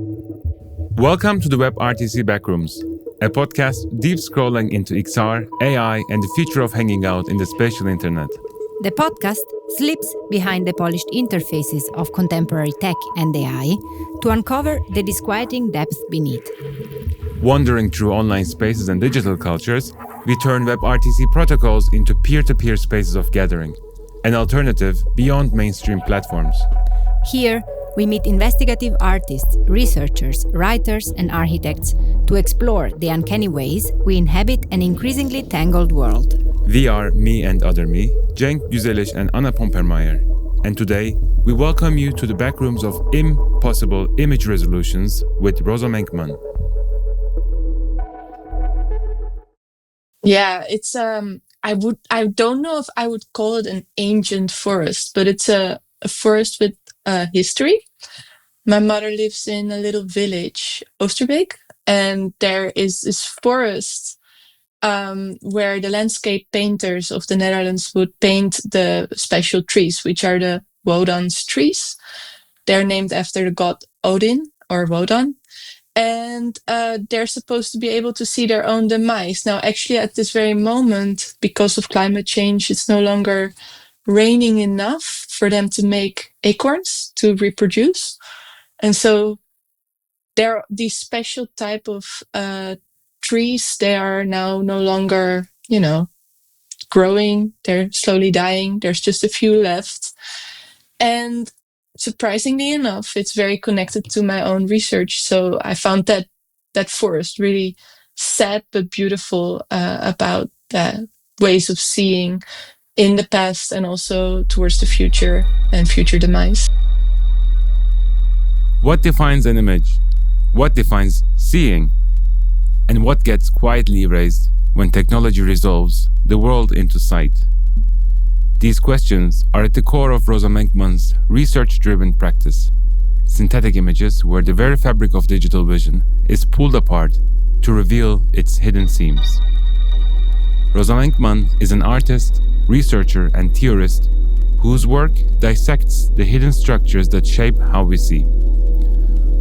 Welcome to the WebRTC BackRooms, a podcast deep scrolling into XR, AI, and the future of hanging out in the spatial internet. The podcast slips behind the polished interfaces of contemporary tech and AI to uncover the disquieting depths beneath. Wandering through online spaces and digital cultures, we turn WebRTC protocols into peer-to-peer spaces of gathering, an alternative beyond mainstream platforms. Here, we meet investigative artists, researchers, writers, and architects to explore the uncanny ways we inhabit an increasingly tangled world. We are Me AndOther Me, Cenk, Güzelis, and Pompermaier. And today, we welcome you to the backrooms of impossible image resolutions with Rosa Menkman. Yeah, it's I don't know if I would call it an ancient forest, but it's a forest with history. My mother lives in a little village, Oosterbeek, and there is this forest where the landscape painters of the Netherlands would paint the special trees, which are the Wodan's trees. They're named after the god Odin or Wodan. And they're supposed to be able to see their own demise. Now, actually, at this very moment, because of climate change, it's no longer raining enough for them to make acorns to reproduce. And so there are these special type of trees. They are now no longer, growing. They're slowly dying. There's just a few left. And surprisingly enough, it's very connected to my own research. So I found that forest really sad but beautiful about the ways of seeing in the past and also towards the future and future demise. What defines an image? What defines seeing? And what gets quietly erased when technology resolves the world into sight? These questions are at the core of Rosa Menkman's research-driven practice, synthetic images where the very fabric of digital vision is pulled apart to reveal its hidden seams. Rosa Menkman is an artist, researcher, and theorist whose work dissects the hidden structures that shape how we see.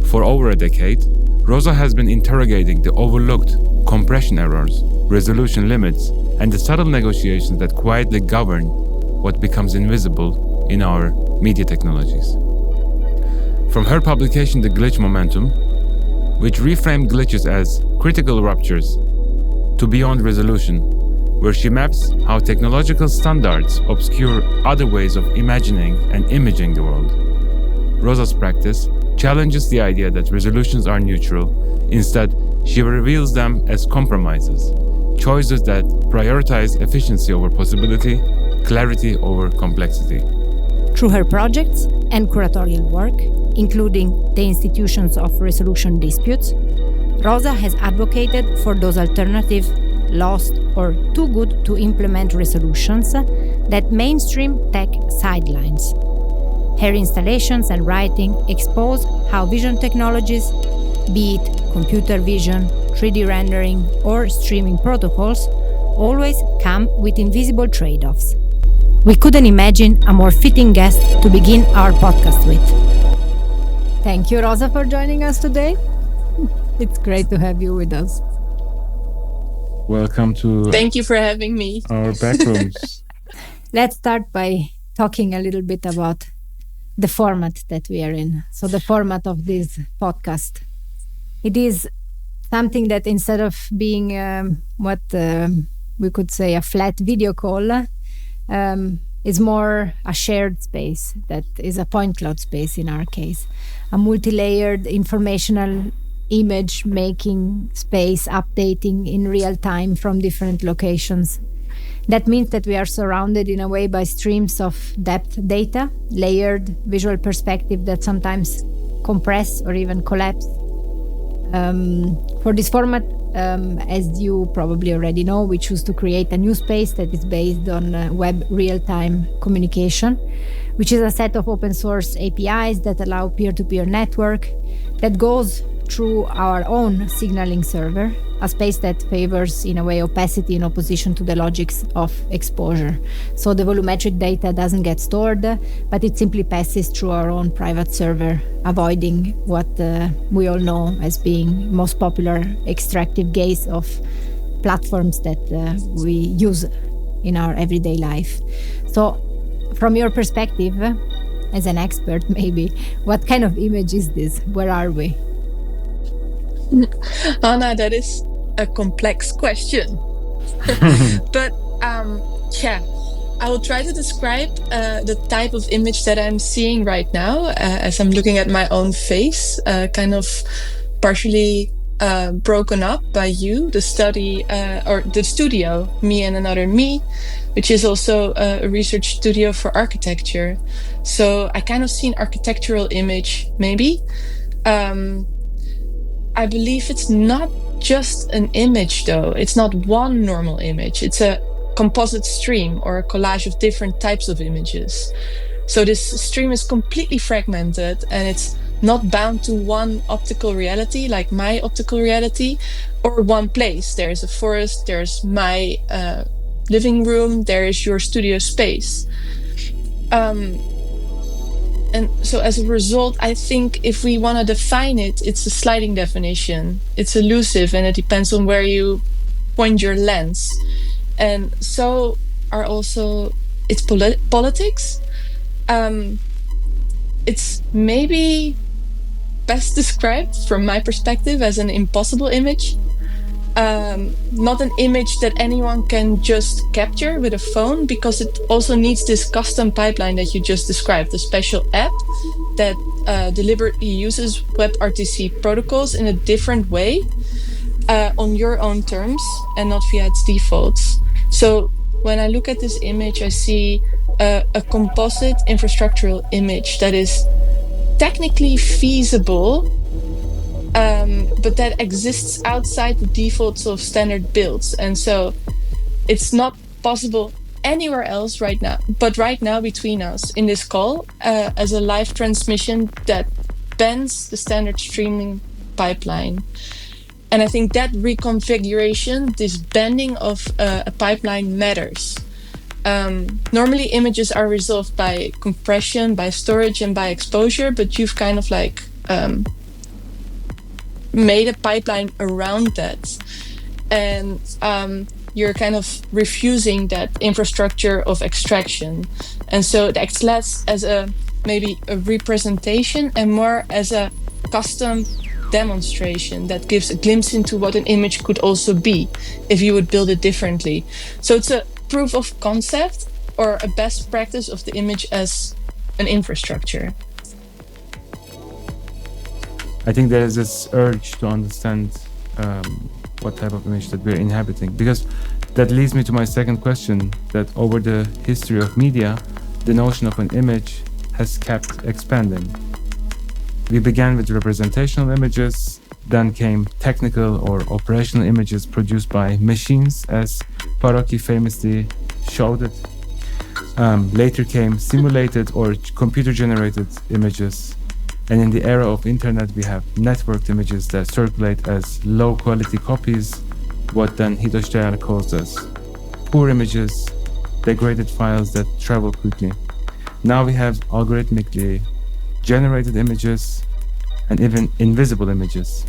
For over a decade, Rosa has been interrogating the overlooked compression errors, resolution limits, and the subtle negotiations that quietly govern what becomes invisible in our media technologies. From her publication The Glitch Momentum, which reframed glitches as critical ruptures, to Beyond Resolution, where she maps how technological standards obscure other ways of imagining and imaging the world. Rosa's practice challenges the idea that resolutions are neutral. Instead, she reveals them as compromises, choices that prioritize efficiency over possibility, clarity over complexity. Through her projects and curatorial work, including the institutions of resolution disputes, Rosa has advocated for those alternative, lost, or too good to implement resolutions that mainstream tech sidelines. Her installations and writing expose how vision technologies, be it computer vision, 3D rendering, or streaming protocols, always come with invisible trade-offs. We couldn't imagine a more fitting guest to begin our podcast with. Thank you, Rosa, for joining us today. It's great to have you with us. Welcome to Thank you for having me. Our backrooms. Let's start by talking a little bit about the format that we are in. So the format of this podcast. It is something that instead of being what we could say a flat video call, is more a shared space that is a point cloud space in our case. A multi-layered informational image making space, updating in real time from different locations. That means that we are surrounded in a way by streams of depth data, layered visual perspective that sometimes compress or even collapse. For this format, as you probably already know, we choose to create a new space that is based on web real-time communication, which is a set of open source APIs that allow peer-to-peer network that goes through our own signaling server, a space that favors, in a way, opacity in opposition to the logics of exposure. So the volumetric data doesn't get stored, but it simply passes through our own private server, avoiding what we all know as being most popular extractive gaze of platforms that we use in our everyday life. So from your perspective, as an expert maybe, what kind of image is this? Where are we? Anna, that is a complex question. But yeah, I will try to describe the type of image that I'm seeing right now as I'm looking at my own face, kind of partially broken up by you, the study or the studio, Me and Another Me, which is also a research studio for architecture. So I kind of see an architectural image, maybe. I believe it's not just an image, though. It's not one normal image. It's a composite stream or a collage of different types of images. So this stream is completely fragmented, and it's not bound to one optical reality, like my optical reality, or one place. There's a forest, there's my living room, there is your studio space. And so as a result, I think if we want to define it, it's a sliding definition. It's elusive, and it depends on where you point your lens. And so are also its politics. It's maybe best described from my perspective as an impossible image. Not an image that anyone can just capture with a phone, because it also needs this custom pipeline that you just described, the special app that deliberately uses WebRTC protocols in a different way on your own terms and not via its defaults. So when I look at this image, I see a composite infrastructural image that is technically feasible, but that exists outside the defaults of standard builds. And so it's not possible anywhere else right now, but right now between us in this call as a live transmission that bends the standard streaming pipeline. And I think that reconfiguration, this bending of a pipeline matters. Normally images are resolved by compression, by storage, and by exposure, but you've kind of like made a pipeline around that. And you're kind of refusing that infrastructure of extraction. And so it acts less as maybe a representation and more as a custom demonstration that gives a glimpse into what an image could also be if you would build it differently. So it's a proof of concept or a best practice of the image as an infrastructure. I think there is this urge to understand what type of image that we're inhabiting, because that leads me to my second question, that over the history of media, the notion of an image has kept expanding. We began with representational images, then came technical or operational images produced by machines, as Farocki famously showed it. Later came simulated or computer-generated images. And in the era of internet, we have networked images that circulate as low-quality copies, what then Hidoshi Dayala calls as poor images, degraded files that travel quickly. Now we have algorithmically generated images and even invisible images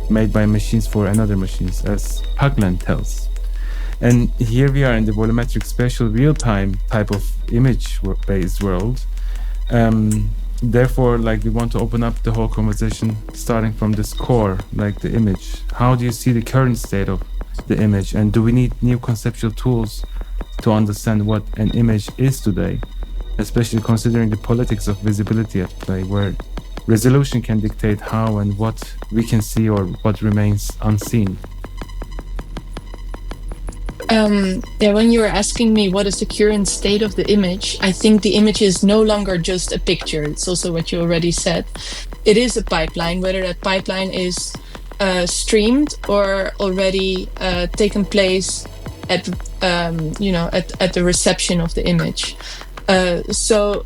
made by machines for another machines, as Pugland tells. And here we are in the volumetric spatial real-time type of image-based world. Therefore, like, we want to open up the whole conversation starting from this core, like the image. How do you see the current state of the image, and do we need new conceptual tools to understand what an image is today, especially considering the politics of visibility at play, where resolution can dictate how and what we can see or what remains unseen? When you were asking me what is the current state of the image, I think the image is no longer just a picture. It's also what you already said. It is a pipeline, whether that pipeline is streamed or already taken place at the reception of the image. So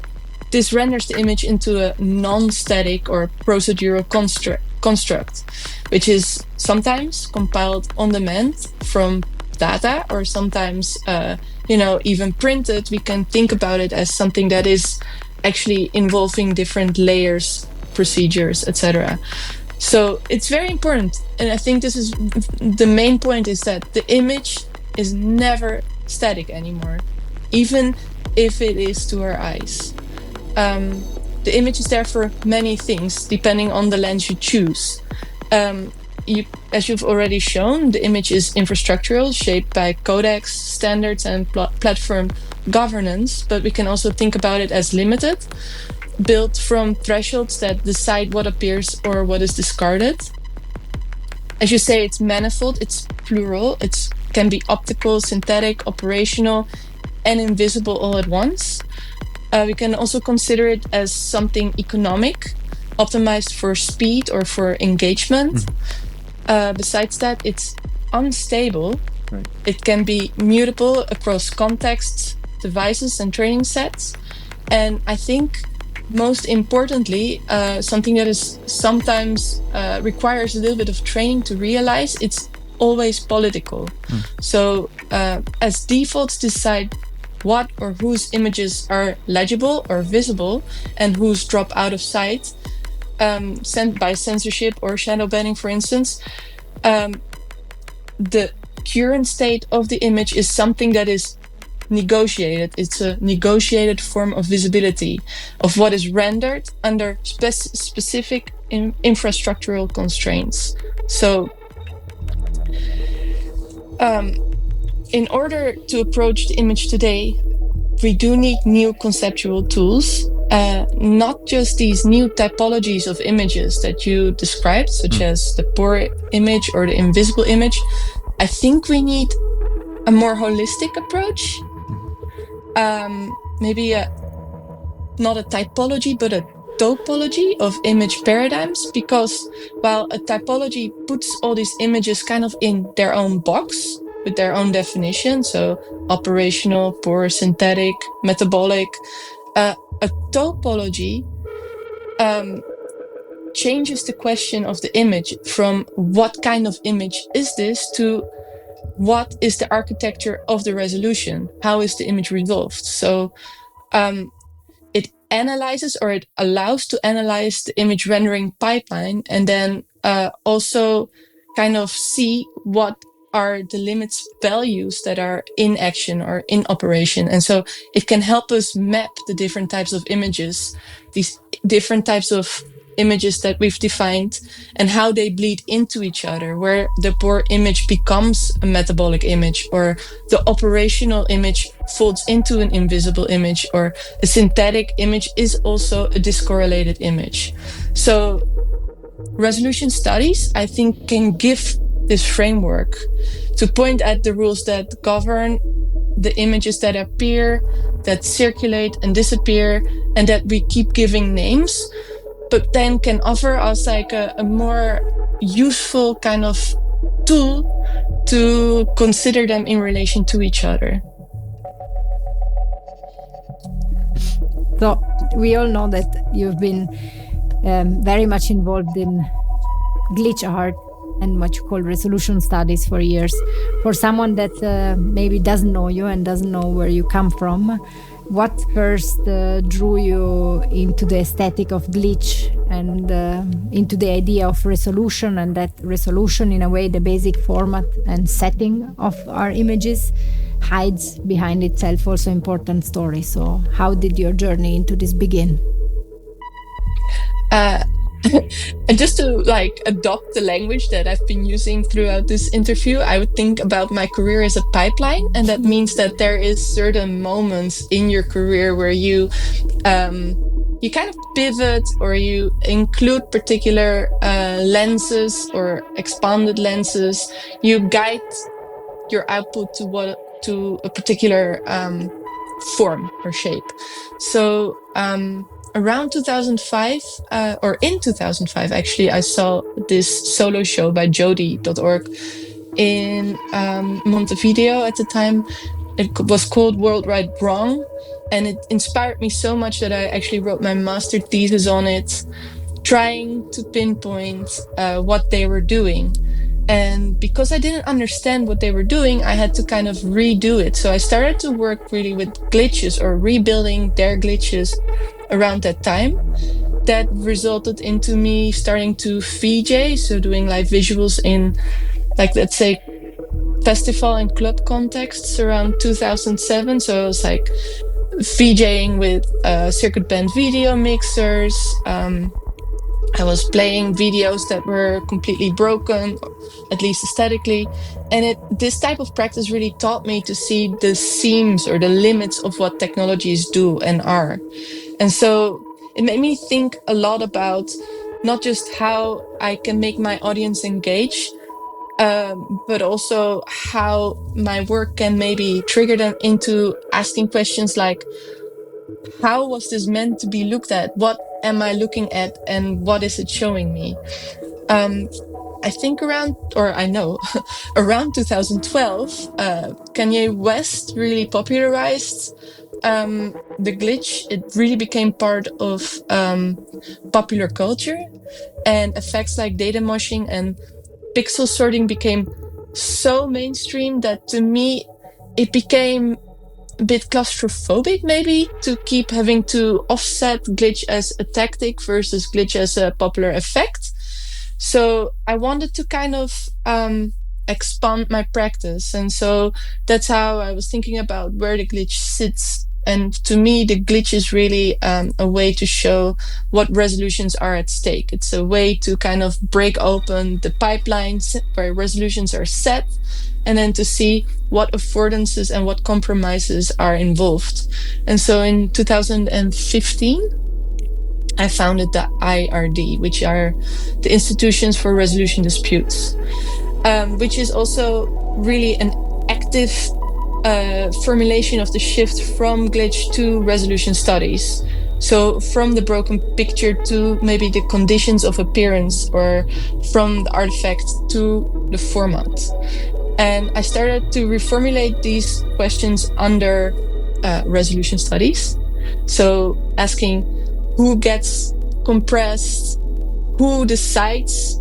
this renders the image into a non-static or procedural construct, which is sometimes compiled on demand from data, or sometimes even printed. We can think about it as something that is actually involving different layers, procedures, etc. So it's very important, and I think this is the main point, is that the image is never static anymore, even if it is to our eyes. The image is there for many things, depending on the lens you choose. As you've already shown, the image is infrastructural, shaped by codecs, standards, and platform governance, but we can also think about it as limited, built from thresholds that decide what appears or what is discarded. As you say, it's manifold, it's plural, it can be optical, synthetic, operational, and invisible all at once. We can also consider it as something economic, optimized for speed or for engagement. Besides that, it's unstable. Right. It can be mutable across contexts, devices, and training sets. And I think most importantly, something that is sometimes requires a little bit of training to realize, it's always political. So as defaults decide what or whose images are legible or visible and whose drop out of sight, sent by censorship or shadow banning, for instance, the current state of the image is something that is negotiated. It's a negotiated form of visibility of what is rendered under specific infrastructural constraints. So in order to approach the image today, we do need new conceptual tools, not just these new typologies of images that you described, such as the poor image or the invisible image. I think we need a more holistic approach. Maybe not a typology, but a topology of image paradigms, because while a typology puts all these images kind of in their own box with their own definition, so operational, poor, synthetic, metabolic, a topology changes the question of the image from what kind of image is this to what is the architecture of the resolution? How is the image resolved? So it analyzes, or it allows to analyze the image rendering pipeline, and then also kind of see what are the limits values that are in action or in operation. And so it can help us map the different types of images, these different types of images that we've defined, and how they bleed into each other, where the poor image becomes a metabolic image, or the operational image folds into an invisible image, or a synthetic image is also a discorrelated image. So resolution studies, I think, can give this framework to point at the rules that govern the images that appear, that circulate and disappear, and that we keep giving names, but then can offer us like a more useful kind of tool to consider them in relation to each other. So we all know that you've been very much involved in glitch art and what you call resolution studies for years. For someone that maybe doesn't know you and doesn't know where you come from, what first drew you into the aesthetic of glitch and into the idea of resolution, and that resolution, in a way, the basic format and setting of our images, hides behind itself also important stories. So how did your journey into this begin? And just to adopt the language that I've been using throughout this interview, I would think about my career as a pipeline, and that means that there is certain moments in your career where you kind of pivot, or you include particular lenses or expanded lenses. You guide your output to a particular form or shape. So around 2005, or in 2005 actually, I saw this solo show by Jody.org in Montevideo at the time. It was called World Right Wrong, and it inspired me so much that I actually wrote my master thesis on it. trying to pinpoint what they were doing. And because I didn't understand what they were doing, I had to kind of redo it. So I started to work really with glitches or rebuilding their glitches around that time. That resulted into me starting to VJ, so doing live visuals in, like, let's say, festival and club contexts around 2007. So I was like VJing with circuit band video mixers. I was playing videos that were completely broken, at least aesthetically. And this type of practice really taught me to see the seams or the limits of what technologies do and are. And so it made me think a lot about not just how I can make my audience engage, but also how my work can maybe trigger them into asking questions like, how was this meant to be looked at? What am I looking at, and what is it showing me? I think around 2012, Kanye West really popularized the glitch. It really became part of popular culture, and effects like data moshing and pixel sorting became so mainstream that, to me, it became a bit claustrophobic, maybe, to keep having to offset glitch as a tactic versus glitch as a popular effect. So I wanted to kind of expand my practice. And so that's how I was thinking about where the glitch sits. And to me, the glitch is really a way to show what resolutions are at stake. It's a way to kind of break open the pipelines where resolutions are set, and then to see what affordances and what compromises are involved. And so in 2015, I founded the IRD, which are the Institutions for Resolution Disputes, which is also really an active formulation of the shift from glitch to resolution studies. So from the broken picture to maybe the conditions of appearance, or from the artifact to the format. And I started to reformulate these questions under resolution studies. So asking who gets compressed, who decides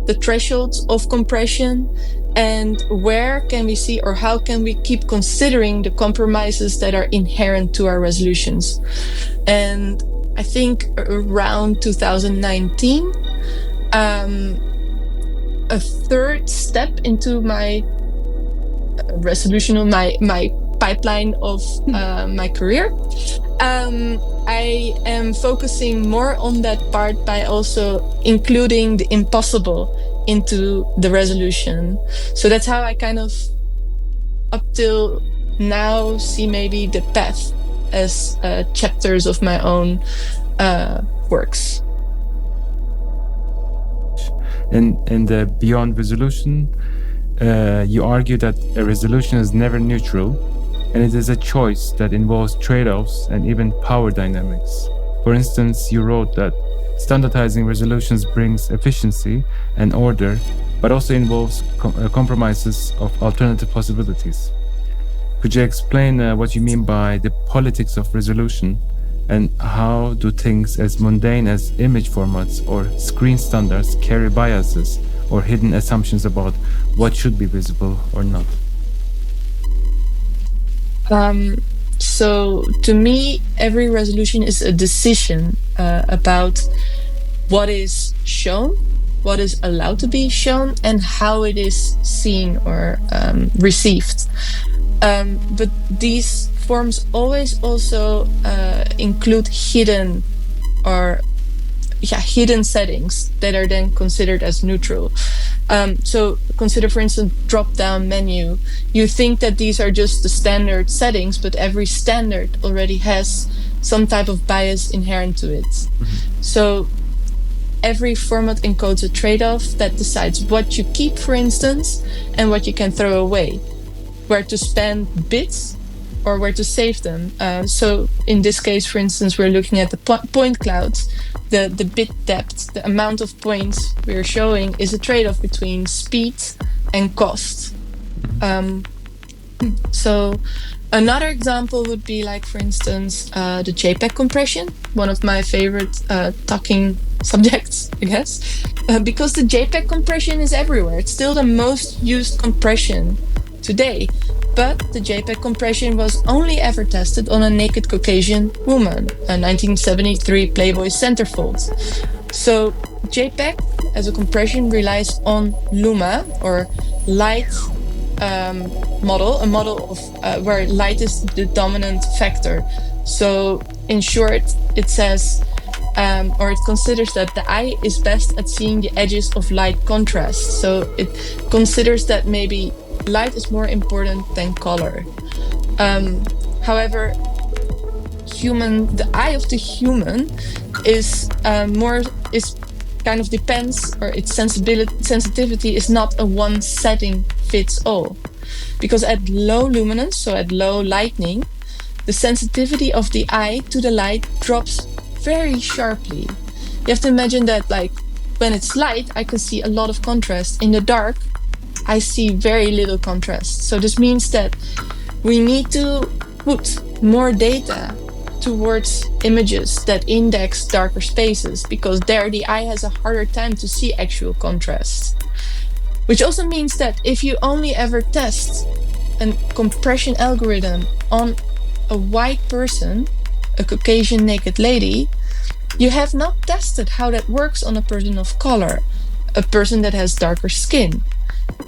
the thresholds of compression, and where can we see, or how can we keep considering the compromises that are inherent to our resolutions. And I think around 2019, a third step into my resolution of my pipeline of my career, I am focusing more on that part by also including the impossible into the resolution. So that's how I kind of, up till now, see maybe the path as chapters of my own works. And beyond resolution, you argue that a resolution is never neutral, and it is a choice that involves trade-offs and even power dynamics. For instance, you wrote that standardizing resolutions brings efficiency and order, but also involves compromises of alternative possibilities. Could you explain what you mean by the politics of resolution, and how do things as mundane as image formats or screen standards carry biases or hidden assumptions about what should be visible or not? So to me, every resolution is a decision about what is shown, what is allowed to be shown, and how it is seen or received. But these forms always also include hidden settings that are then considered as neutral. So consider, for instance, drop-down menu. You think that these are just the standard settings, but every standard already has some type of bias inherent to it. Mm-hmm. So every format encodes a trade-off that decides what you keep, for instance, and what you can throw away, where to spend bits or where to save them. So in this case, for instance, we're looking at the point clouds. The bit depth, the amount of points we're showing, is a trade-off between speed and cost. So Another example would be like, for instance, the JPEG compression, one of my favorite talking subjects, I guess, because the JPEG compression is everywhere. It's still the most used compression today, but the JPEG compression was only ever tested on a naked Caucasian woman, a 1973 Playboy centerfold. So JPEG as a compression relies on Luma, or light model, a model of where light is the dominant factor. So in short, it says, or it considers that the eye is best at seeing the edges of light contrast. So it considers that maybe light is more important than color. However, the eye of the human is kind of depends, or its sensitivity is not a one setting fits all. Because at low luminance, so at low lightning, the sensitivity of the eye to the light drops very sharply. You have to imagine that, like, when it's light, I can see a lot of contrast. In the dark, I see very little contrast. So this means that we need to put more data towards images that index darker spaces, because there the eye has a harder time to see actual contrast. Which also means that if you only ever test a compression algorithm on a white person, a Caucasian naked lady, you have not tested how that works on a person of color, a person that has darker skin,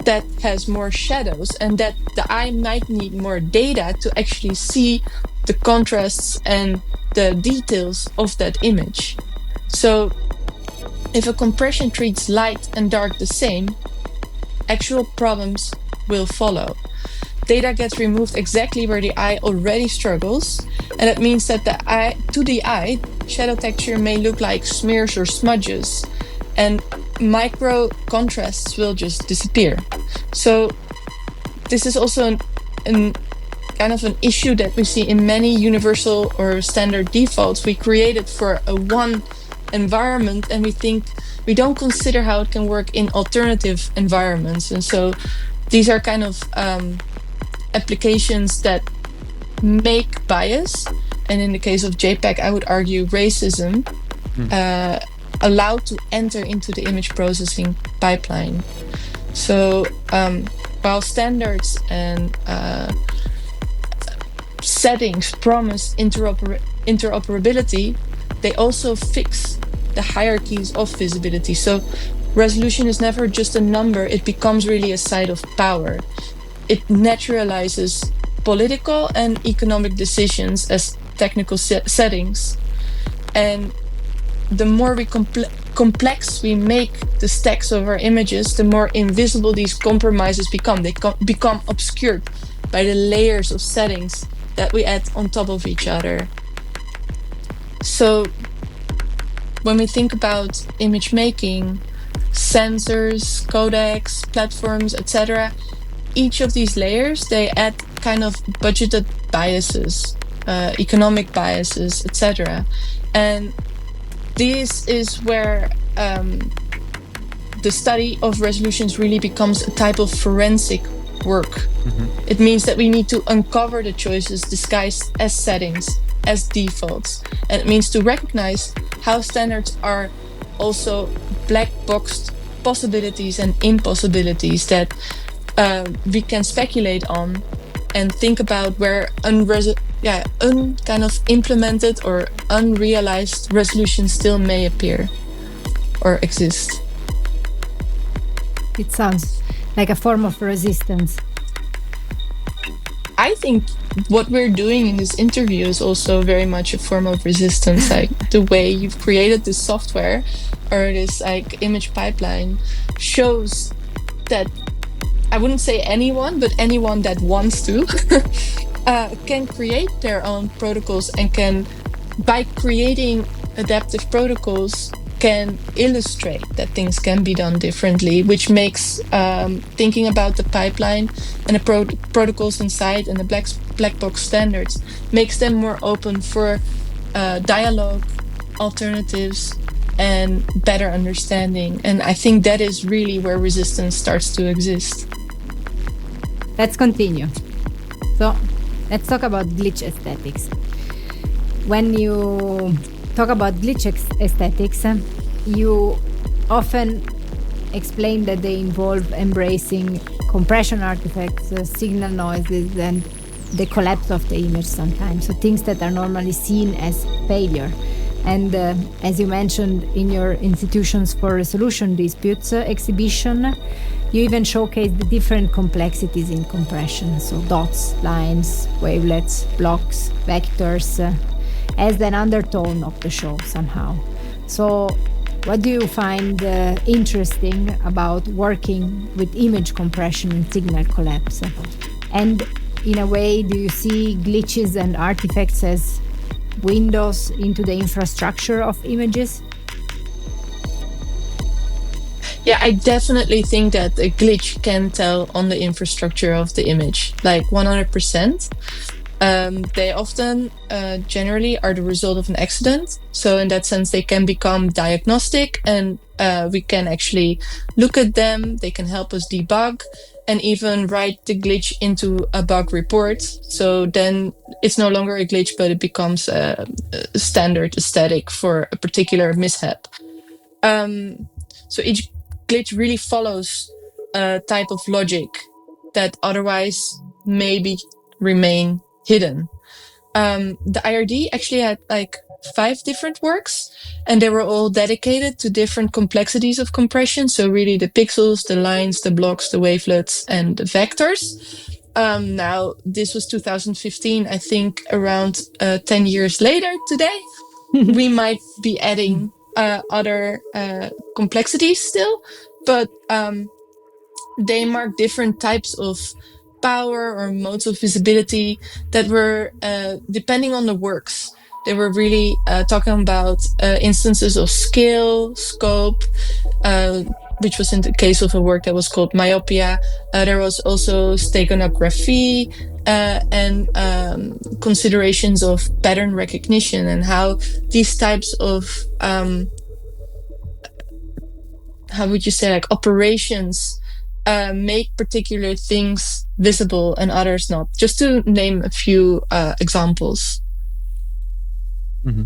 that has more shadows, and that the eye might need more data to actually see the contrasts and the details of that image. So if a compression treats light and dark the same, actual problems will follow. Data gets removed exactly where the eye already struggles, and that means that to the eye, shadow texture may look like smears or smudges, and micro contrasts will just disappear. So this is also an kind of an issue that we see in many universal or standard defaults we created for a one environment, and we don't consider how it can work in alternative environments. And so these are kind of applications that make bias, and in the case of JPEG, I would argue racism, allowed to enter into the image processing pipeline. So while standards and settings promise interoperability, they also fix the hierarchies of visibility. So resolution is never just a number, it becomes really a site of power. It naturalizes political and economic decisions as technical settings. And the more complex we make the stacks of our images, the more invisible these compromises become. They become obscured by the layers of settings that we add on top of each other. So when we think about image making, sensors, codecs, platforms, etc., each of these layers, they add kind of budgeted biases, economic biases, etc. And this is where the study of resolutions really becomes a type of forensic work. It means that we need to uncover the choices disguised as settings, as defaults. And it means to recognize how standards are also black boxed possibilities and impossibilities that we can speculate on and think about where kind of implemented or unrealized resolutions still may appear or exist. It sounds like a form of resistance. I think what we're doing in this interview is also very much a form of resistance. Like the way you've created this software or this like image pipeline shows that, I wouldn't say anyone, but anyone that wants to can create their own protocols and can, by creating adaptive protocols, can illustrate that things can be done differently, which makes thinking about the pipeline and the protocols inside and the black box standards makes them more open for dialogue, alternatives, and better understanding. And I think that is really where resistance starts to exist. Let's continue. So Let's talk about glitch aesthetics. When you talk about glitch aesthetics, you often explain that they involve embracing compression artifacts, signal noises, and the collapse of the image sometimes. So things that are normally seen as failure. And as you mentioned in your Institutions for Resolution Disputes exhibition, you even showcase the different complexities in compression. So dots, lines, wavelets, blocks, vectors, as an undertone of the show somehow. So what do you find interesting about working with image compression and signal collapse? And in a way, do you see glitches and artifacts as windows into the infrastructure of images? Yeah, I definitely think that a glitch can tell on the infrastructure of the image, like 100%. They often generally are the result of an accident. So in that sense, they can become diagnostic, and we can actually look at them. They can help us debug and even write the glitch into a bug report. So then it's no longer a glitch, but it becomes a standard aesthetic for a particular mishap. So each glitch really follows a type of logic that otherwise maybe remain hidden. The IRD actually had like 5 different works, and they were all dedicated to different complexities of compression. So really the pixels, the lines, the blocks, the wavelets, and the vectors. Now, this was 2015. I think around 10 years later today, we might be adding other complexities still, but they mark different types of power or modes of visibility that were, depending on the works, they were really talking about instances of scale, scope, which was in the case of a work that was called Myopia. There was also steganography and considerations of pattern recognition and how these types of, how would you say, like operations make particular things visible and others not. Just to name a few examples. Mm-hmm.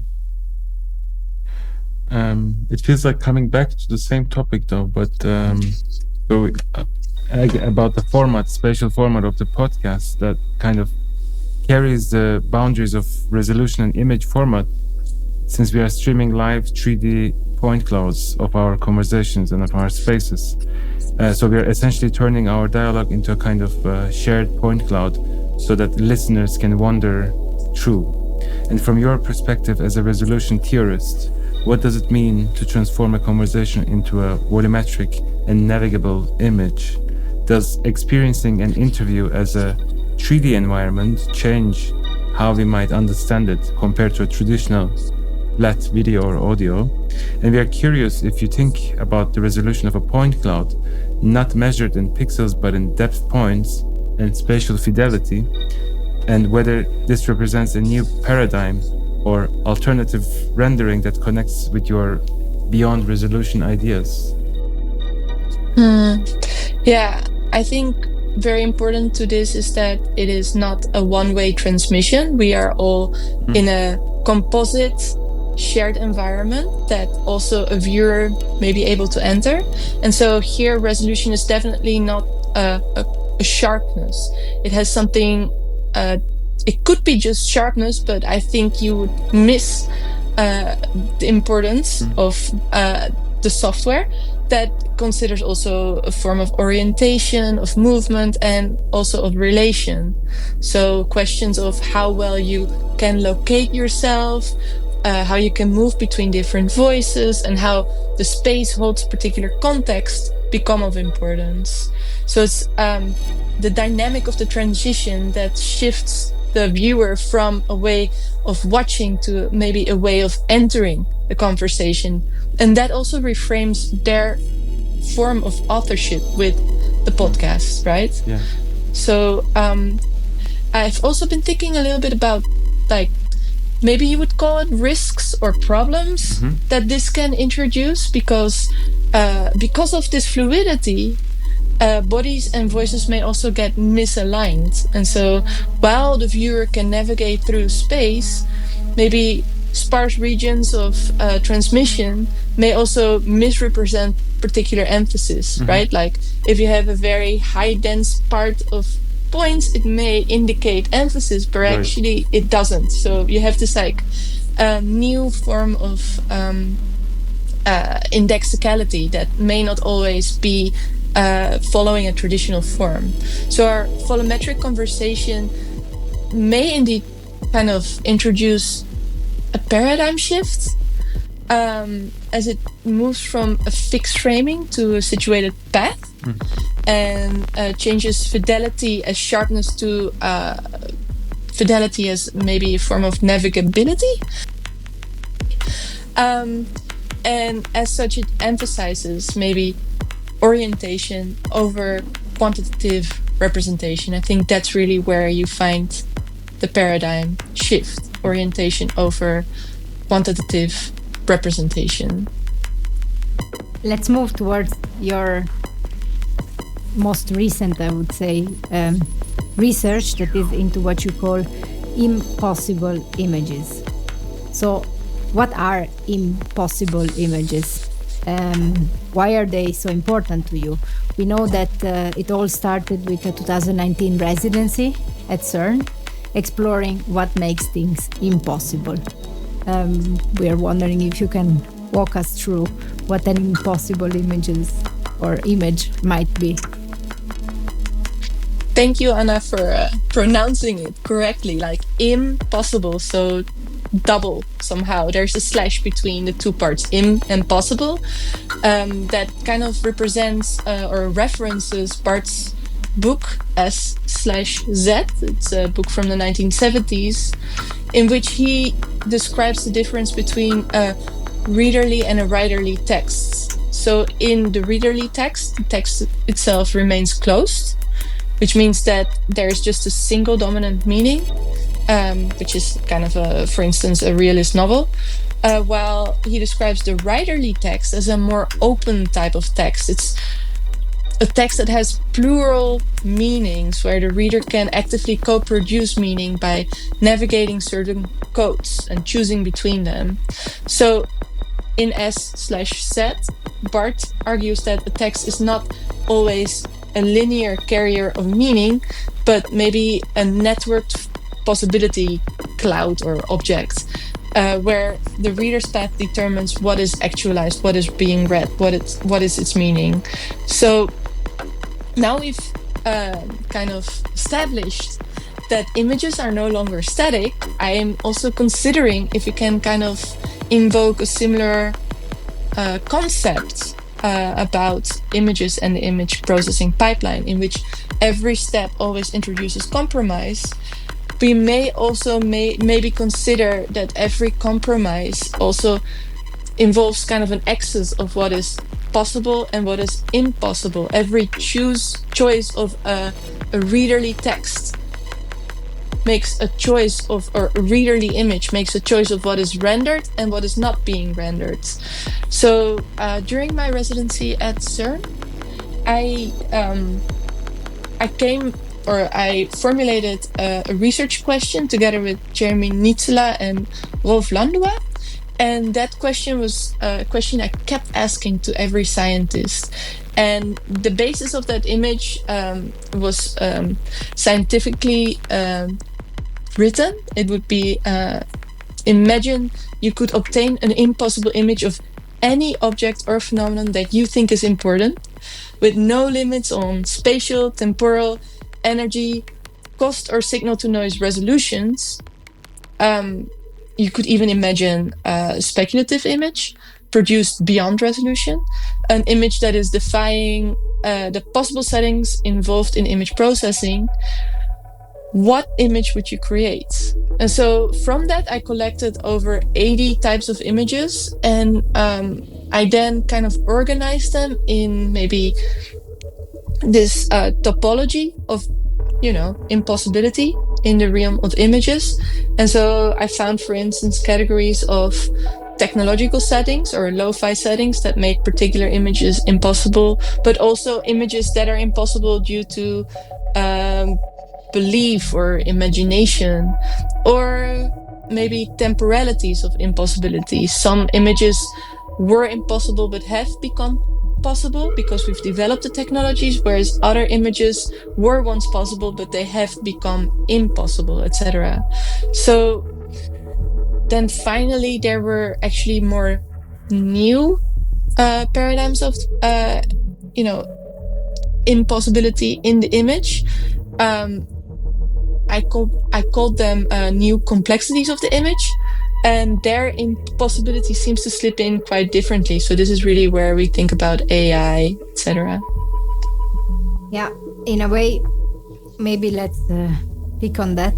It feels like coming back to the same topic though, but about the format, spatial format of the podcast that kind of carries the boundaries of resolution and image format, since we are streaming live 3D point clouds of our conversations and of our spaces. So we are essentially turning our dialogue into a kind of shared point cloud so that listeners can wander through. And from your perspective as a resolution theorist, what does it mean to transform a conversation into a volumetric and navigable image? Does experiencing an interview as a 3D environment change how we might understand it compared to a traditional flat video or audio? And we are curious if you think about the resolution of a point cloud, not measured in pixels but in depth points and spatial fidelity, and whether this represents a new paradigm or alternative rendering that connects with your beyond resolution ideas. Yeah, I think very important to this is that it is not a one-way transmission. We are all in a composite shared environment that also a viewer may be able to enter. And so here resolution is definitely not a sharpness. It has something, it could be just sharpness, but I think you would miss the importance of the software that considers also a form of orientation, of movement, and also of relation. So questions of how well you can locate yourself, how you can move between different voices, and how the space holds particular context become of importance. So it's the dynamic of the transition that shifts the viewer from a way of watching to maybe a way of entering the conversation. And that also reframes their form of authorship with the podcast, right? Yeah. So I've also been thinking a little bit about, like, maybe you would call it risks or problems that this can introduce, because of this fluidity, bodies and voices may also get misaligned. And so while the viewer can navigate through space, maybe sparse regions of transmission may also misrepresent particular emphasis, right? Like if you have a very high dense part of points, it may indicate emphasis, but actually it doesn't. So you have this like new form of indexicality that may not always be following a traditional form. So our volumetric conversation may indeed kind of introduce a paradigm shift as it moves from a fixed framing to a situated path, and changes fidelity as sharpness to fidelity as maybe a form of navigability. And as such, it emphasizes maybe orientation over quantitative representation. I think that's really where you find the paradigm shift, orientation over quantitative representation. Let's move towards your most recent, I would say, research that is into what you call impossible images. So what are impossible images? Why are they so important to you? We know that it all started with a 2019 residency at CERN, exploring what makes things impossible. We are wondering if you can walk us through what an impossible image might be. Thank you, Anna, for pronouncing it correctly, like impossible, so double somehow. There's a slash between the two parts, im and possible, that kind of represents or references Bart's book S/Z. It's a book from the 1970s, in which he describes the difference between a readerly and a writerly text. So in the readerly text, the text itself remains closed, which means that there's just a single dominant meaning, which is kind of, for instance, a realist novel, while he describes the writerly text as a more open type of text. It's a text that has plural meanings, where the reader can actively co-produce meaning by navigating certain codes and choosing between them. So in S/Z, Bart argues that a text is not always a linear carrier of meaning, but maybe a networked possibility cloud or object, where the reader's path determines what is actualized, what is being read, what is its meaning. So now we've kind of established that images are no longer static. I am also considering if we can kind of invoke a similar concept about images and the image processing pipeline, in which every step always introduces compromise. We may also maybe consider that every compromise also involves kind of an excess of what is possible and what is impossible. Every choice of a readerly text makes a choice of, or a readerly image makes a choice of what is rendered and what is not being rendered. So during my residency at CERN, I formulated a research question together with Jeremy Nietzela and Rolf Landua. And that question was a question I kept asking to every scientist. And the basis of that image was scientifically written. It would be, imagine you could obtain an impossible image of any object or phenomenon that you think is important, with no limits on spatial, temporal, energy, cost, or signal-to-noise resolutions. You could even imagine a speculative image produced beyond resolution, an image that is defying the possible settings involved in image processing. What image would you create? And so from that, I collected over 80 types of images, and I then kind of organized them in maybe this topology of, impossibility in the realm of images. And so I found, for instance, categories of technological settings or lo-fi settings that make particular images impossible, but also images that are impossible due to belief or imagination, or maybe temporalities of impossibility. Some images were impossible but have become possible because we've developed the technologies, whereas other images were once possible but they have become impossible, etc. So then finally there were actually more new paradigms of impossibility in the image. I called them new complexities of the image, and their impossibility seems to slip in quite differently. So this is really where we think about AI, etc. Yeah, in a way, maybe let's pick on that.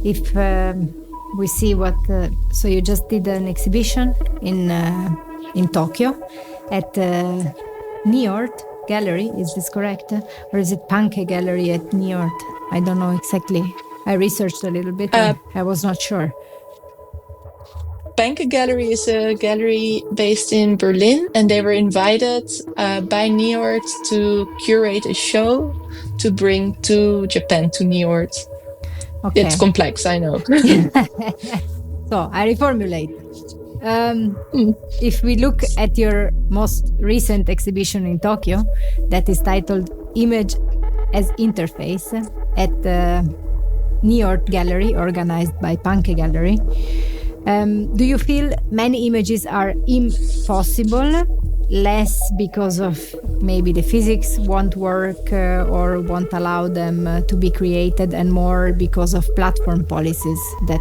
If we see what, so you just did an exhibition in Tokyo at Niort Gallery, is this correct? Or is it Panke Gallery at Niort? I don't know exactly. I researched a little bit. I was not sure. Panke Gallery is a gallery based in Berlin, and they were invited by Niort to curate a show to bring to Japan, to Niort. Okay. It's complex, I know. So I reformulate. If we look at your most recent exhibition in Tokyo, that is titled Image as Interface at the Niort Gallery, organized by Panke Gallery, do you feel many images are impossible? Less because of maybe the physics won't work or won't allow them to be created, and more because of platform policies that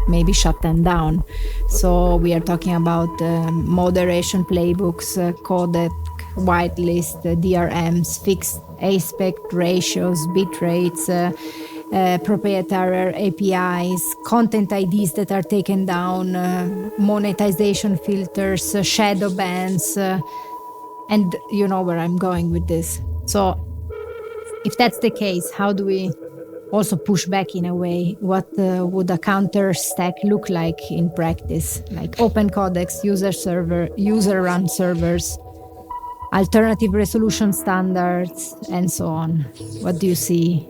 maybe shut them down? So we are talking about moderation playbooks, codec, whitelist, DRMs, fixed aspect ratios, bit rates, proprietary APIs, content IDs that are taken down, monetization filters, shadow bans, and you know where I'm going with this. So if that's the case, how do we also push back in a way? What would a counter stack look like in practice? Like open codecs, user-run servers, alternative resolution standards, and so on. What do you see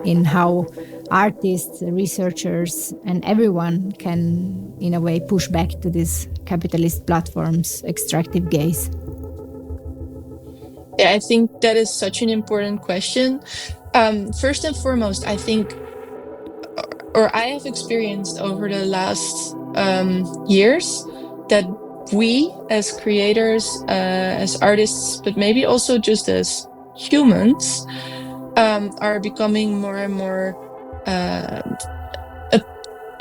in how artists, researchers, and everyone can, in a way, push back to these capitalist platforms' extractive gaze? Yeah, I think that is such an important question. First and foremost, I think, or I have experienced over the last years, that we as creators, as artists, but maybe also just as humans, are becoming more and more a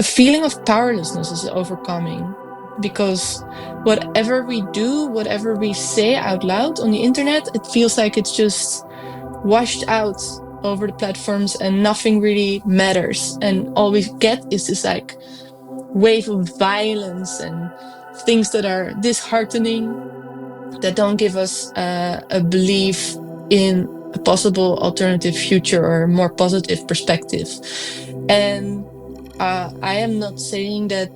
feeling of powerlessness is overcoming, because whatever we do, whatever we say out loud on the internet, it feels like it's just washed out over the platforms and nothing really matters, and all we get is this like wave of violence and things that are disheartening, that don't give us a belief in a possible alternative future or a more positive perspective. And I am not saying that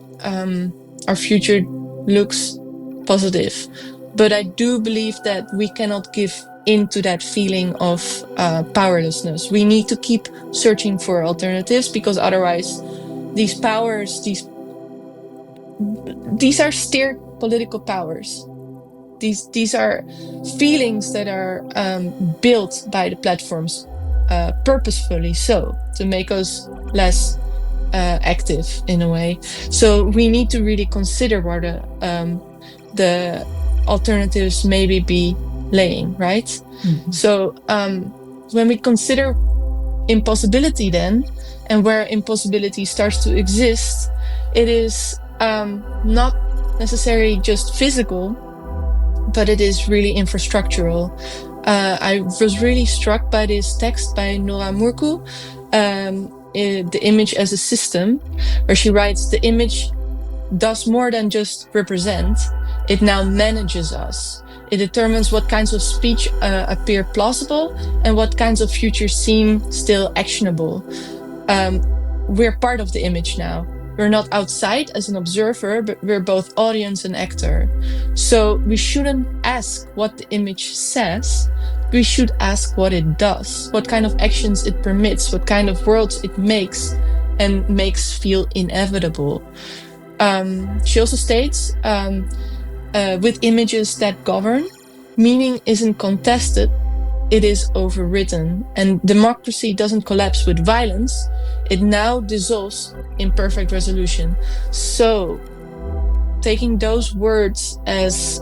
our future looks positive, but I do believe that we cannot give into that feeling of powerlessness. We need to keep searching for alternatives, because otherwise these powers, these are steered political powers. These are feelings that are built by the platforms purposefully, so to make us less active in a way. So we need to really consider where the alternatives maybe be laying, right? Mm-hmm. So when we consider impossibility then, and where impossibility starts to exist, it is not necessarily just physical, but it is really infrastructural. I was really struck by this text by Nora Murku, The Image as a System, where she writes, the image does more than just represent, it now manages us. It determines what kinds of speech appear plausible and what kinds of futures seem still actionable. We're part of the image now. We're not outside as an observer, but we're both audience and actor. So we shouldn't ask what the image says. We should ask what it does, what kind of actions it permits, what kind of worlds it makes and makes feel inevitable. She also states, with images that govern, meaning isn't contested, it is overwritten. And democracy doesn't collapse with violence, it now dissolves in perfect resolution. So, taking those words as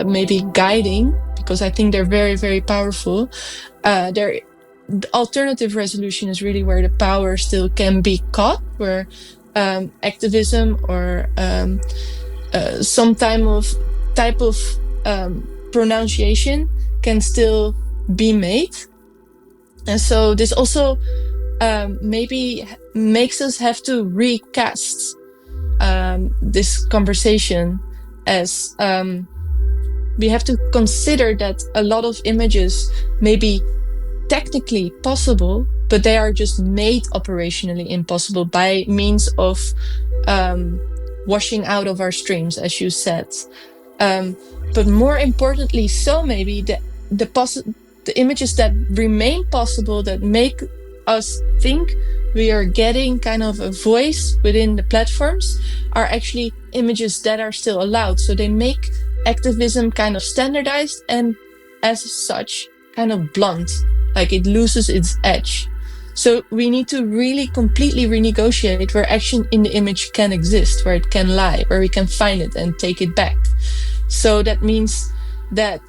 maybe guiding, because I think they're very, very powerful, the alternative resolution is really where the power still can be caught, where activism or some type of pronunciation can still be made. And so this also maybe makes us have to recast this conversation, as we have to consider that a lot of images may be technically possible, but they are just made operationally impossible by means of washing out of our streams, as you said. But more importantly, so maybe the images that remain possible, that make us think we are getting kind of a voice within the platforms, are actually images that are still allowed. So they make activism kind of standardized and as such kind of blunt, like it loses its edge. So we need to really completely renegotiate where action in the image can exist, where it can lie, where we can find it and take it back. So that means that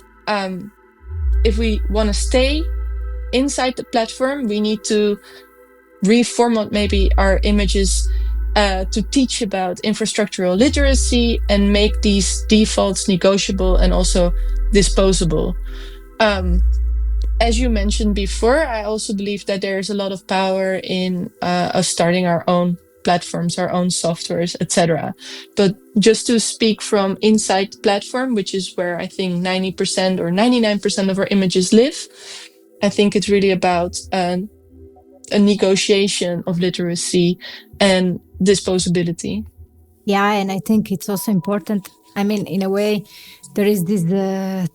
if we want to stay inside the platform, we need to reformat maybe our images to teach about infrastructural literacy and make these defaults negotiable and also disposable. As you mentioned before, I also believe that there is a lot of power in us starting our own platforms, our own softwares, etc. But just to speak from inside the platform, which is where I think 90% or 99% of our images live, I think it's really about a negotiation of literacy and disposability. Yeah, and I think it's also important. I mean, in a way, there is this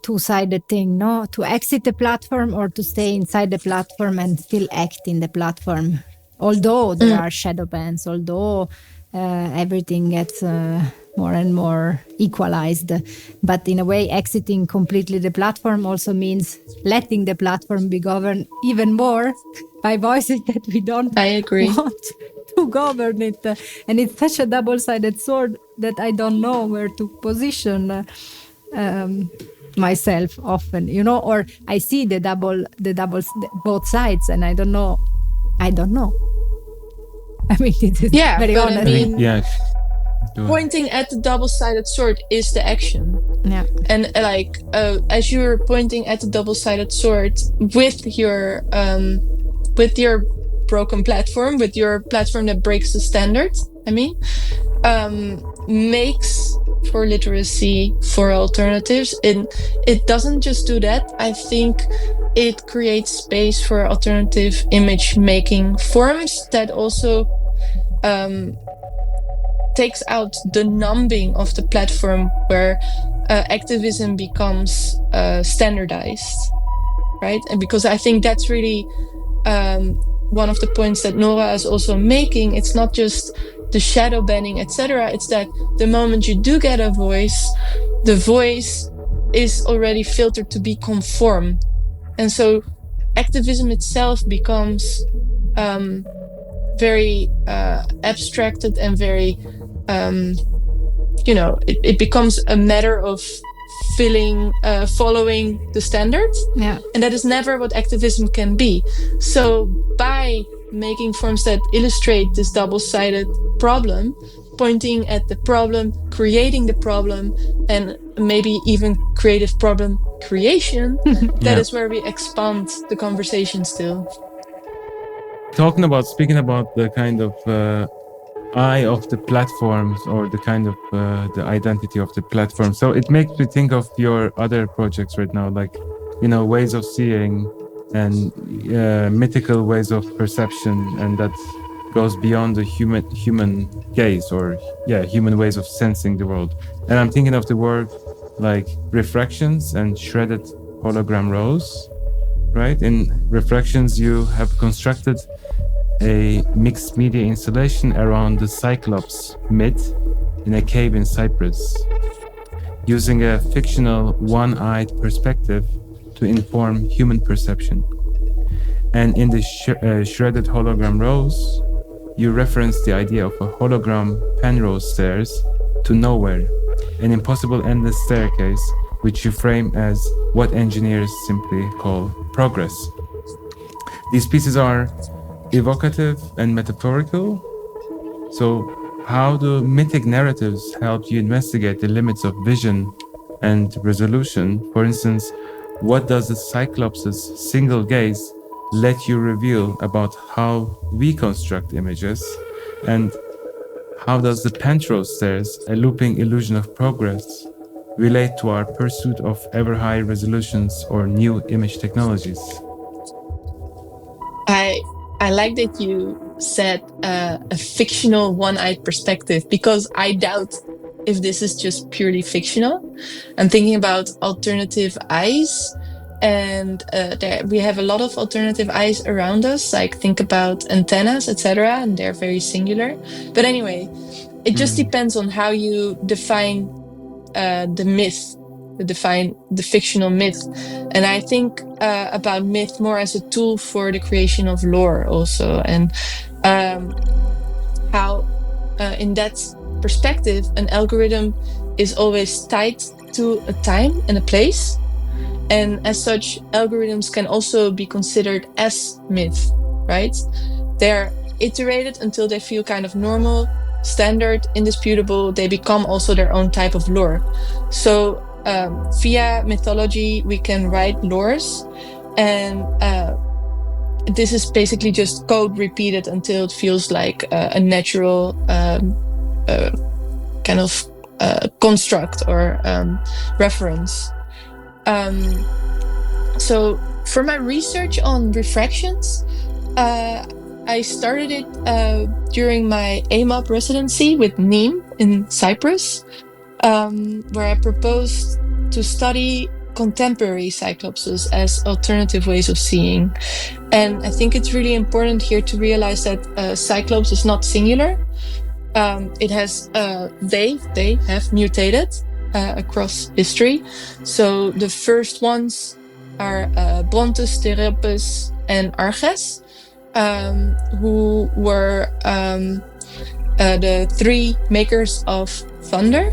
two-sided thing, no? To exit the platform or to stay inside the platform and still act in the platform. Although there are shadow bans, although everything gets more and more equalized. But in a way, exiting completely the platform also means letting the platform be governed even more by voices that we don't want to govern it. And it's such a double-sided sword that I don't know where to position myself often, you know, or I see the both sides and I don't know. I mean, it is very honest. I mean, pointing at the double-sided sword is the action. Yeah. And like, as you're pointing at the double-sided sword with your broken platform, with your platform that breaks the standard, I mean, makes for literacy, for alternatives. It doesn't just do that. I think it creates space for alternative image making forms that also takes out the numbing of the platform where activism becomes standardized, right? And because I think that's really one of the points that Nora is also making. It's not just the shadow banning, etc. It's that the moment you do get a voice, the voice is already filtered to be conform. And so activism itself becomes very abstracted and very, it becomes a matter of following the standards. Yeah. And that is never what activism can be. So by making forms that illustrate this double-sided problem, pointing at the problem, creating the problem, and maybe even creative problem creation, that is where we expand the conversation still. Speaking about the kind of eye of the platforms, or the kind of the identity of the platform. So it makes me think of your other projects right now, like, ways of seeing and mythical ways of perception, and that goes beyond the human gaze, or human ways of sensing the world. And I'm thinking of the work like refractions and shredded hologram rows, right? In refractions, you have constructed a mixed media installation around the Cyclops myth in a cave in Cyprus, using a fictional one-eyed perspective to inform human perception. And in the shredded hologram rows, you reference the idea of a hologram Penrose stairs to nowhere, an impossible endless staircase, which you frame as what engineers simply call progress. These pieces are evocative and metaphorical. So how do mythic narratives help you investigate the limits of vision and resolution? For instance, what does the Cyclops' single gaze let you reveal about how we construct images? And how does the Penrose stairs, a looping illusion of progress, relate to our pursuit of ever higher resolutions or new image technologies? I like that you said a fictional one-eyed perspective, because I doubt if this is just purely fictional. I'm thinking about alternative eyes, and we have a lot of alternative eyes around us. Like, think about antennas, etc., and they're very singular. But anyway, it just depends on how you define the myth, define the fictional myth. And I think about myth more as a tool for the creation of lore also, and how in that perspective an algorithm is always tied to a time and a place, and as such algorithms can also be considered as myth, right? They're iterated until they feel kind of normal, standard, indisputable. They become also their own type of lore. So via mythology we can write lores, and this is basically just code repeated until it feels like a natural kind of construct or reference. So for my research on refractions, I started it during my AMOP residency with NEEM in Cyprus, where I proposed to study contemporary cyclopses as alternative ways of seeing. And I think it's really important here to realize that cyclops is not singular. It has they have mutated across history. So the first ones are Brontes, Theropus, and Arges, who were the three makers of thunder.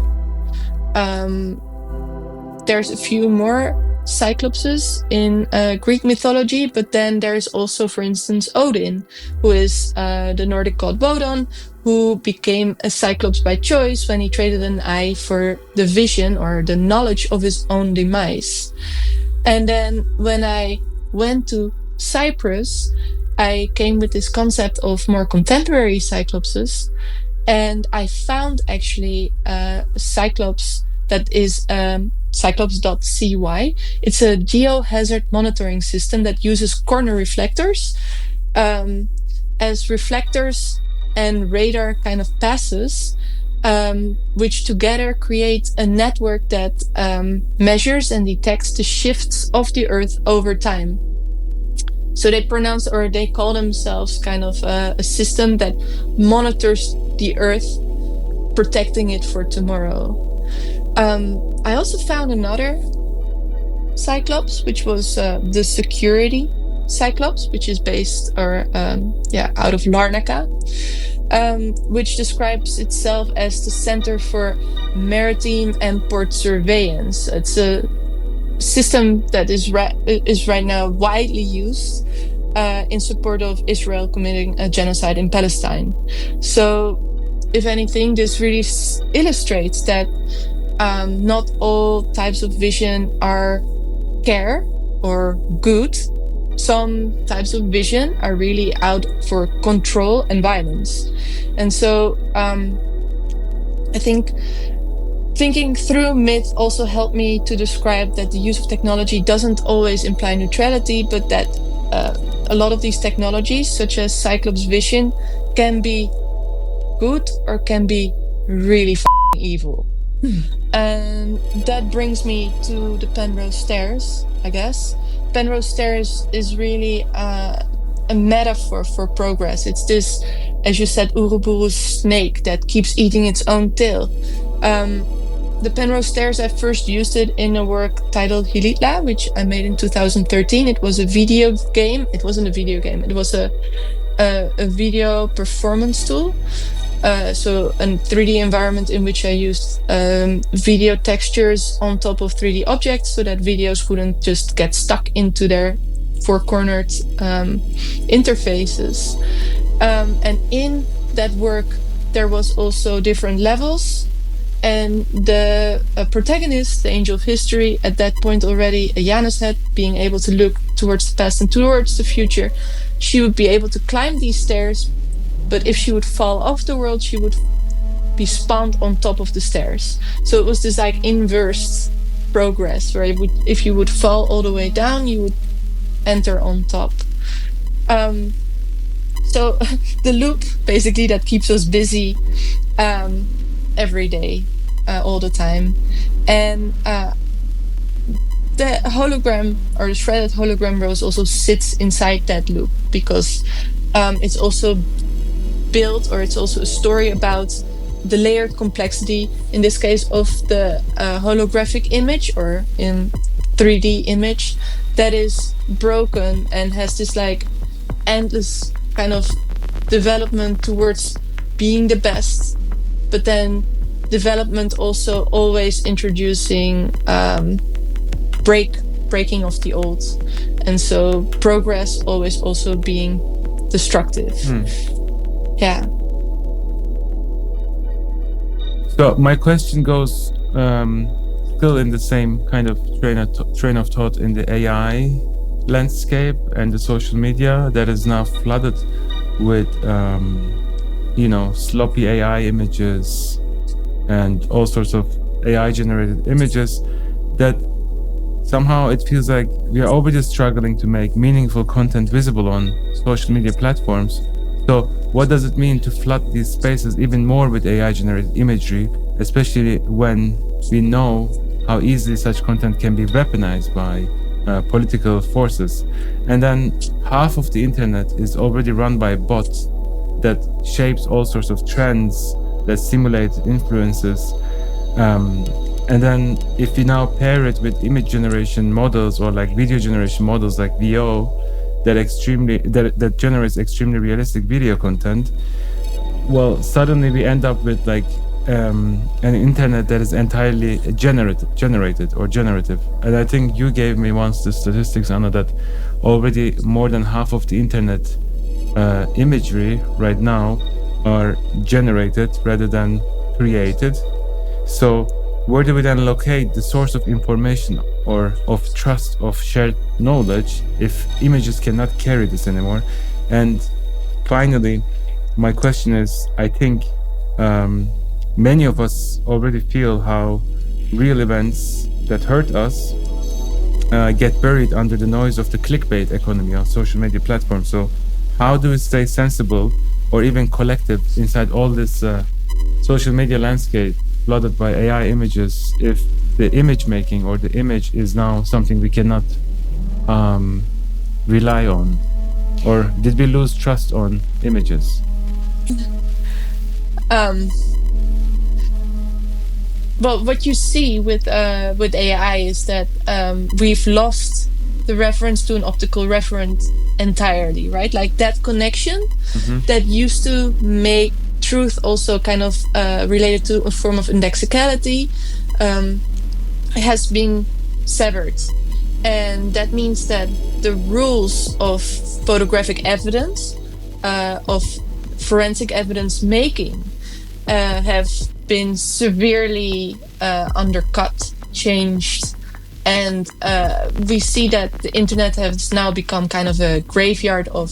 There's a few more cyclopses in Greek mythology, but then there's also, for instance, Odin, who is the Nordic god Wodan, who became a cyclops by choice when he traded an eye for the vision or the knowledge of his own demise. And then when I went to Cyprus, I came with this concept of more contemporary cyclopses, and I found actually a cyclops that is cyclops.cy. It's a geohazard monitoring system that uses corner reflectors as reflectors and radar kind of passes, which together create a network that measures and detects the shifts of the Earth over time. So they call themselves kind of a system that monitors the Earth, protecting it for tomorrow. I also found another cyclops, which was the security cyclops, which is based out of Larnaca, which describes itself as the Center for Maritime and Port Surveillance. It's a system that is right now widely used in support of Israel committing a genocide in Palestine. So, if anything, this really illustrates that not all types of vision are care or good. Some types of vision are really out for control and violence. And so I think thinking through myth also helped me to describe that the use of technology doesn't always imply neutrality, but that a lot of these technologies, such as Cyclops vision, can be good or can be really evil. And that brings me to the Penrose stairs, I guess. Penrose stairs is really a metaphor for progress. It's this, as you said, Ouroboros snake that keeps eating its own tail. The Penrose stairs, I first used it in a work titled Hilitla, which I made in 2013. It was a video game. It wasn't a video game. It was a video performance tool. So a 3D environment in which I used video textures on top of 3D objects so that videos wouldn't just get stuck into their four-cornered interfaces. And in that work, there was also different levels. And the protagonist, the angel of history, at that point already, Janus had, being able to look towards the past and towards the future, she would be able to climb these stairs. But if she would fall off the world, she would be spawned on top of the stairs. So it was this like inverse progress, where if you would fall all the way down, you would enter on top. So the loop, basically, that keeps us busy every day, all the time. And the hologram, or the shredded hologram rose, also sits inside that loop, because it's also built, or it's also a story about the layered complexity, in this case, of the holographic image, or in 3D image, that is broken and has this like endless kind of development towards being the best, but then development also always introducing breaking of the old, and so progress always also being destructive. Yeah. So my question goes still in the same kind of train of thought in the AI landscape and the social media that is now flooded with sloppy AI images and all sorts of AI generated images, that somehow it feels like we are already struggling to make meaningful content visible on social media platforms. So what does it mean to flood these spaces even more with AI generated imagery, especially when we know how easily such content can be weaponized by political forces? And then half of the internet is already run by a bot that shapes all sorts of trends, that simulate influences. And then if you now pair it with image generation models, or like video generation models like VO, that generates extremely realistic video content, well, suddenly we end up with like an internet that is entirely generated or generative. And I think you gave me once the statistics, Anna, that already more than half of the internet imagery right now are generated rather than created. So where do we then locate the source of information or of trust, of shared knowledge, if images cannot carry this anymore? And finally, my question is, I think many of us already feel how real events that hurt us get buried under the noise of the clickbait economy on social media platforms. So how do we stay sensible or even collective inside all this social media landscape flooded by AI images, if the image making or the image is now something we cannot rely on? Or did we lose trust on images? Well, what you see with AI is that we've lost the reference to an optical reference entirely, right? Like that connection that used to make truth also kind of related to a form of indexicality has been severed. And that means that the rules of photographic evidence, of forensic evidence making, have been severely undercut, changed. And we see that the internet has now become kind of a graveyard of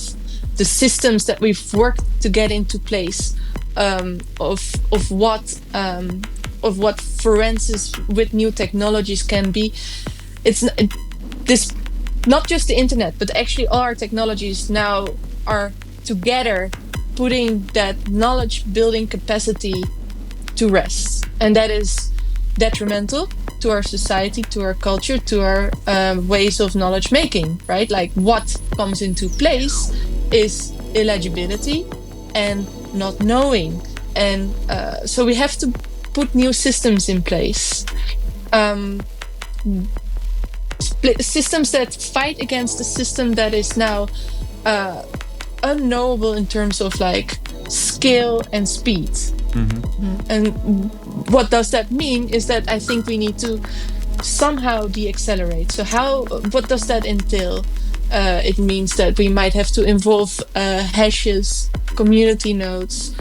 the systems that we've worked to get into place, of what forensics with new technologies can be. This not just the internet, but actually all our technologies now are together putting that knowledge building capacity to rest. And that is detrimental to our society, to our culture, to our ways of knowledge making, right? Like what comes into place is illegibility and not knowing. And so we have to put new systems in place. Systems that fight against the system that is now unknowable in terms of like scale and speed. And what does that mean is that I think we need to somehow de-accelerate. So what does that entail? It means that we might have to involve hashes, community nodes,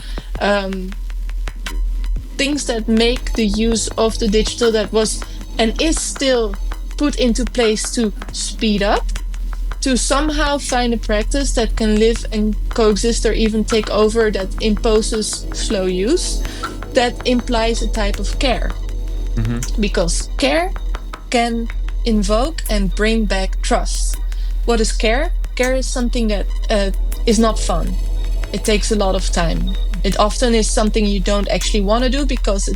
things that make the use of the digital that was and is still put into place to speed up, to somehow find a practice that can live and coexist or even take over, that imposes slow use, that implies a type of care. Because care can invoke and bring back trust. What is care? Care is something that is not fun. It takes a lot of time. It often is something you don't actually want to do because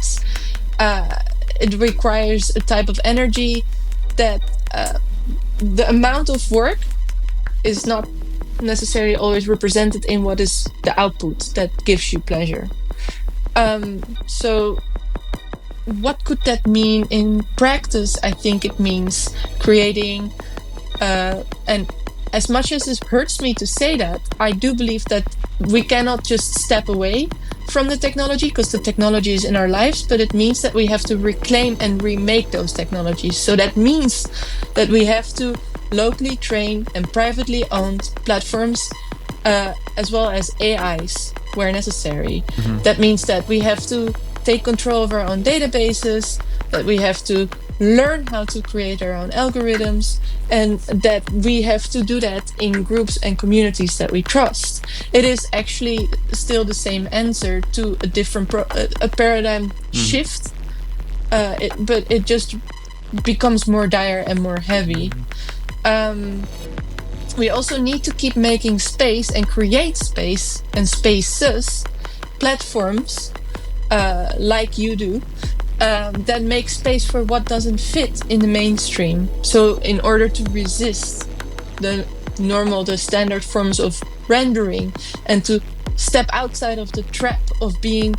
it requires a type of energy that the amount of work is not necessarily always represented in what is the output that gives you pleasure. So what could that mean in practice? I think it means creating, and as much as it hurts me to say that, I do believe that we cannot just step away from the technology because the technology is in our lives, but it means that we have to reclaim and remake those technologies. So that means that we have to locally train and privately owned platforms as well as AIs where necessary. That means that we have to take control of our own databases, that we have to learn how to create our own algorithms, and that we have to do that in groups and communities that we trust. It is actually still the same answer to a different a paradigm shift, but it just becomes more dire and more heavy. We also need to keep making space and create space and spaces, platforms like you do, that make space for what doesn't fit in the mainstream. So in order to resist the standard forms of rendering and to step outside of the trap of being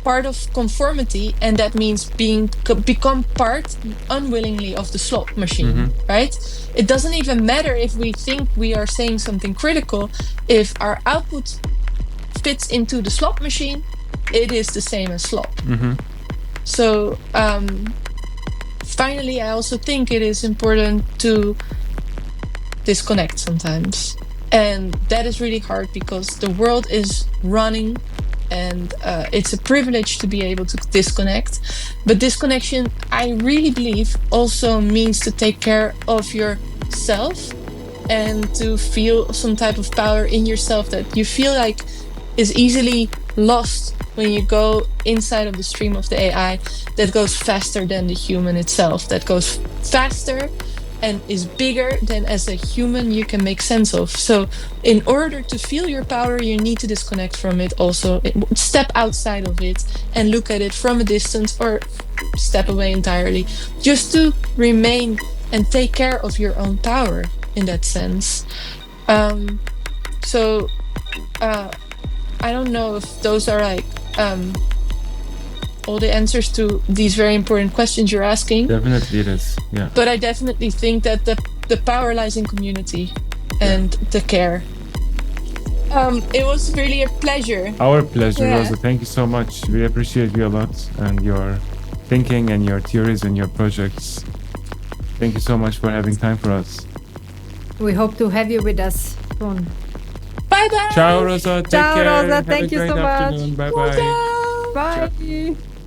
part of conformity, and that means become part unwillingly of the slot machine, right? It doesn't even matter if we think we are saying something critical. If our output fits into the slot machine, it is the same as slop. So finally, I also think it is important to disconnect sometimes. And that is really hard because the world is running and it's a privilege to be able to disconnect. But disconnection, I really believe, also means to take care of yourself and to feel some type of power in yourself that you feel like is easily lost when you go inside of the stream of the AI that goes faster than the human itself, that goes faster and is bigger than as a human you can make sense of. So in order to feel your power, you need to disconnect from it also, step outside of it and look at it from a distance or step away entirely, just to remain and take care of your own power in that sense. I don't know if those are like all the answers to these very important questions you're asking. Definitely it is, yeah. But I definitely think that the power lies in community and the care. It was really a pleasure. Our pleasure, Rosa. Thank you so much. We appreciate you a lot and your thinking and your theories and your projects. Thank you so much for having time for us. We hope to have you with us soon. Bye-bye. Ciao, Rosa. Take care. Rosa. Have Thank a you great so much. afternoon. Bye-bye. Bye.